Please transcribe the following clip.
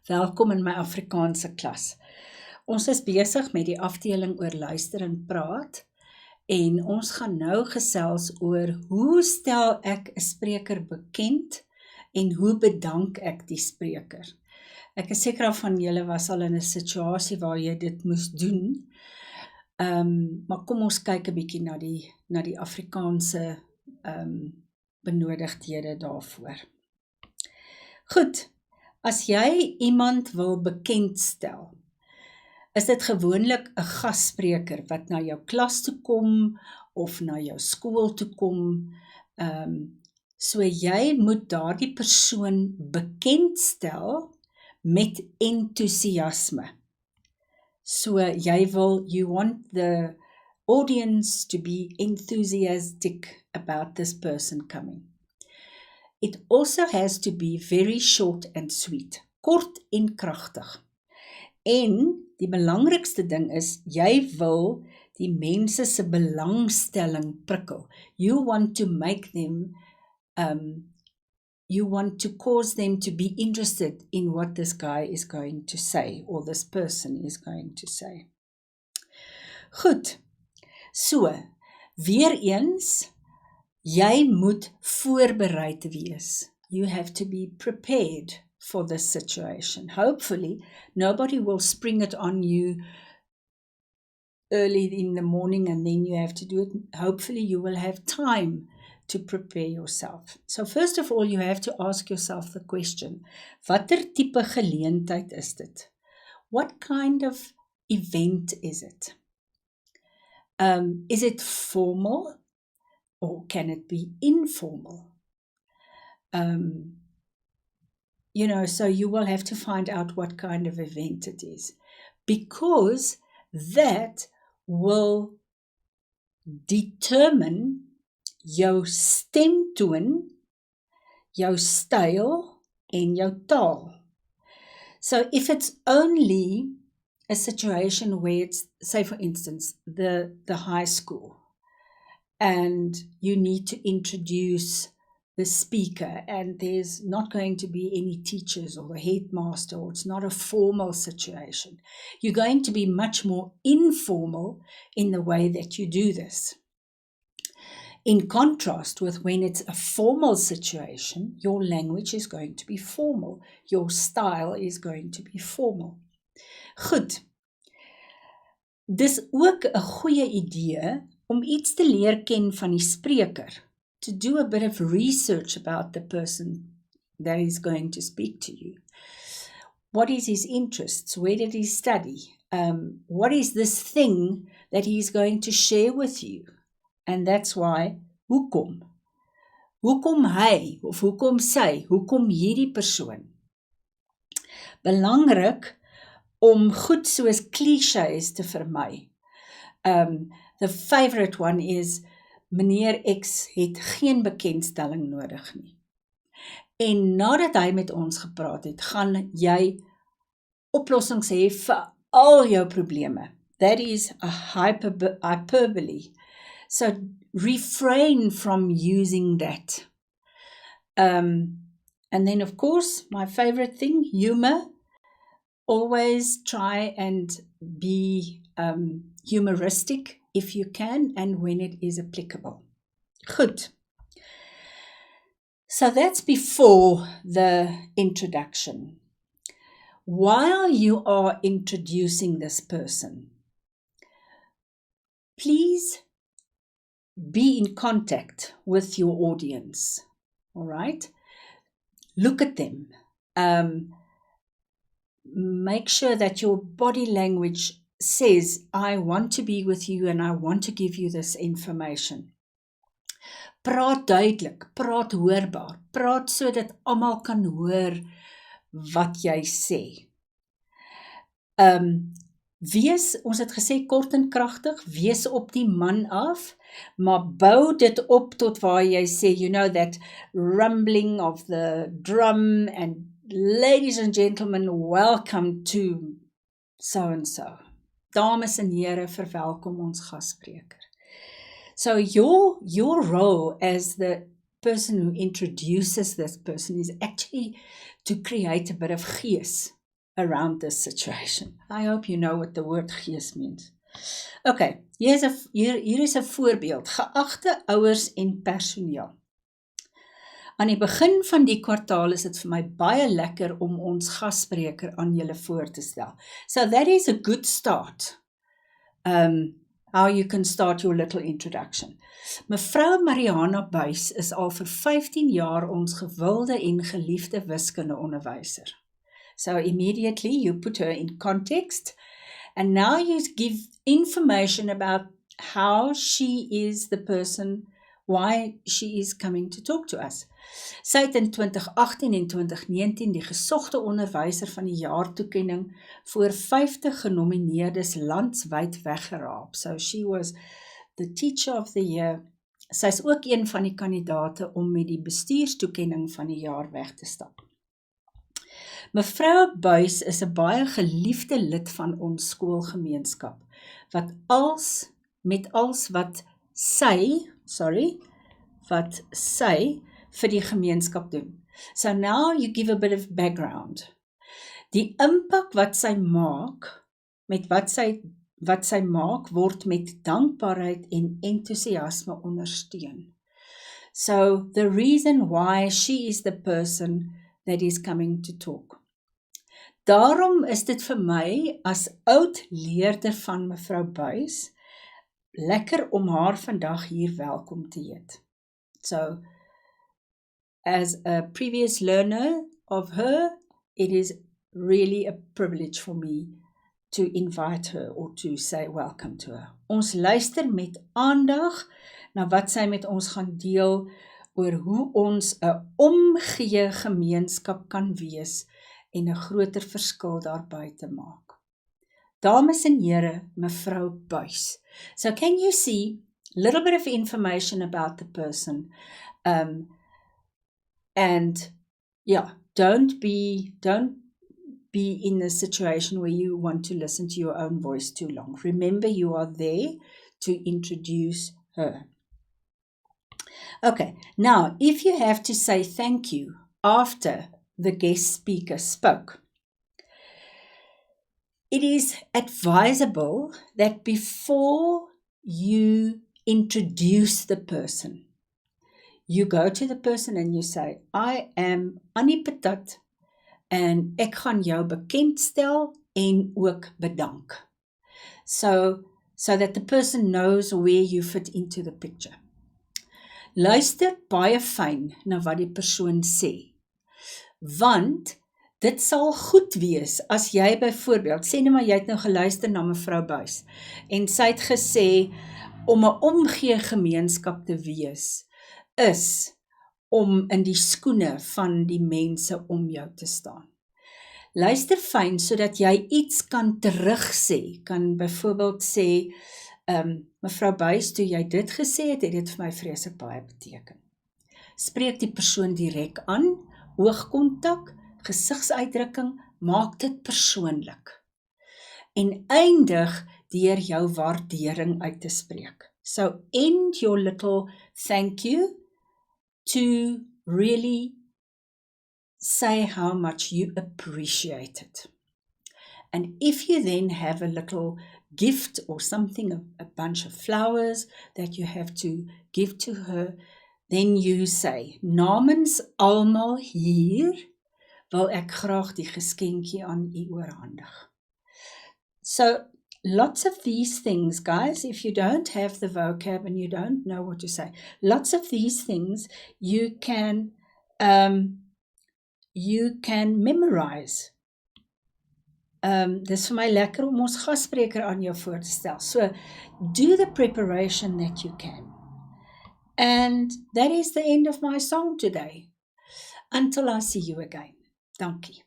Welkom in my Afrikaanse klas. Ons is besig met die afdeling oor luister en praat en ons gaan nou gesels oor hoe stel ek 'n spreker bekend en hoe bedank ek die spreker. Ek is seker van julle was al in 'n situasie waar jy dit moes doen. Maar kom ons kyk 'n bietjie na die Afrikaanse benodigdhede daarvoor. Goed. As jy iemand wil bekendstel, is dit gewoonlik 'n gasspreker wat na jou klas toe kom of na jou skool toe kom. So jy moet daardie persoon bekendstel met entoesiasme. So you want the audience to be enthusiastic about this person coming. It also has to be very short and sweet, kort en kragtig. En die belangrikste ding is, jy wil die mense se belangstelling prikkel. You want to make them, you want to cause them to be interested in what this guy is going to say, or this person is going to say. Goed, so, weer eens, jy moet voorbereid wees. You have to be prepared for this situation. Hopefully, nobody will spring it on you early in the morning and then you have to do it. Hopefully, you will have time to prepare yourself. So first of all, you have to ask yourself the question, watter tipe geleentheid is dit? What kind of event is it? Is it formal? Or can it be informal? So you will have to find out what kind of event it is, because that will determine jou stemtoon, jou styl en jou taal. So if it's only a situation where it's, say for instance, the high school, and you need to introduce the speaker, and there's not going to be any teachers or the headmaster, or it's not a formal situation. You're going to be much more informal in the way that you do this. In contrast with when it's a formal situation, your language is going to be formal. Your style is going to be formal. Goed. Dis ook 'n goeie idee om iets te leer ken van die spreker, to do a bit of research about the person that is going to speak to you. What is his interests? Where did he study? What is this thing that he is going to share with you? And that's why, hoekom? Hoekom hy, of hoekom sy, hoekom hierdie persoon? Belangrik om goed soos clichés te vermy. The favorite one is, meneer X het geen bekendstelling nodig nie. En nadat hy met ons gepraat het, gaan jy oplossings hê vir al jou probleme. That is a hyperbole. So refrain from using that. And then of course, my favorite thing, humor. Always try and be humoristic if you can, and when it is applicable. Goed. So that's before the introduction. While you are introducing this person, please be in contact with your audience. All right? Look at them. Make sure that your body language says, I want to be with you and I want to give you this information. Praat duidelik, praat hoorbaar, praat sodat almal kan hoor wat jy sê. Ons het gesê kort en kragtig, wees op die man af, maar bou dit op tot waar jy sê, you know, that rumbling of the drum and ladies and gentlemen, welcome to so and so. Dames en here, verwelkom ons gasspreker. So your role as the person who introduces this person is actually to create a bit of gees around this situation. I hope you know what the word gees means. Okay, hier is 'n voorbeeld. Geagte ouers en personeel. Aan die begin van die kwartaal is dit vir my baie lekker om ons gasspreker aan julle voor te stel. So that is a good start. How you can start your little introduction. Mevrou Mariana Buys is al vir 15 jaar ons gewilde en geliefde wiskundeonderwyser. So immediately you put her in context, and now you give information about how she is the person, why she is coming to talk to us. Sy het in 2018 en 2019 die gesogte onderwyser van die jaar toekenning voor 50 genomineerdes landwyd weggeraap. So she was the teacher of the year. Sy is ook een van die kandidate om met die bestuurstoekenning van die jaar weg te stap. Mevrou Buys is 'n baie geliefde lid van ons skoolgemeenskap, wat sy vir die gemeenskap doen. So now you give a bit of background. Die impak wat sy maak, met wat sy maak, word met dankbaarheid en entoesiasme ondersteun. So the reason why she is the person that is coming to talk. Daarom is dit vir my as oud leerder van mevrou Buys lekker om haar vandag hier welkom te heet. So as a previous learner of her, it is really a privilege for me to invite her or to say welcome to her. Ons luister met aandag na wat sy met ons gaan deel oor hoe ons 'n omgee gemeenskap kan wees en 'n groter verskil daarby te maak. Dames en here, mevrou Buys. So can you see a little bit of information about the person? And yeah, don't be in a situation where you want to listen to your own voice too long. Remember, you are there to introduce her. Okay, now if you have to say thank you after the guest speaker spoke, it is advisable that before you introduce the person, you go to the person and you say, I am Annie Patat en ek gaan jou bekendstel en ook bedank. So that the person knows where you fit into the picture. Luister baie fyn na wat die persoon sê, want dit sal goed wees as jy byvoorbeeld, sê nou maar jy het nou geluister na mevrou Buys, en sy het gesê, om 'n omgee gemeenskap te wees, is om in die skoene van die mense om jou te staan. Luister fyn, sodat jy iets kan terugsê, kan byvoorbeeld sê, mevrou Buys, toe jy dit gesê het, het dit vir my vreeslik baie beteken. Spreek die persoon direk aan, oogkontak, gesigsuitdrukking, maak dit persoonlik. En eindig deur jou waardering uit te spreek. So end your little thank you to really say how much you appreciate it. And if you then have a little gift or something, a bunch of flowers that you have to give to her, then you say, namens almal hier, wil ek graag die geskenkie aan u oorhandig. So, lots of these things, guys, if you don't have the vocab and you don't know what to say, lots of these things you can memorize. Dis vir my lekker om ons gasspreker aan jou voor te stel. So, do the preparation that you can. And that is the end of my song today. Until I see you again. Dankie.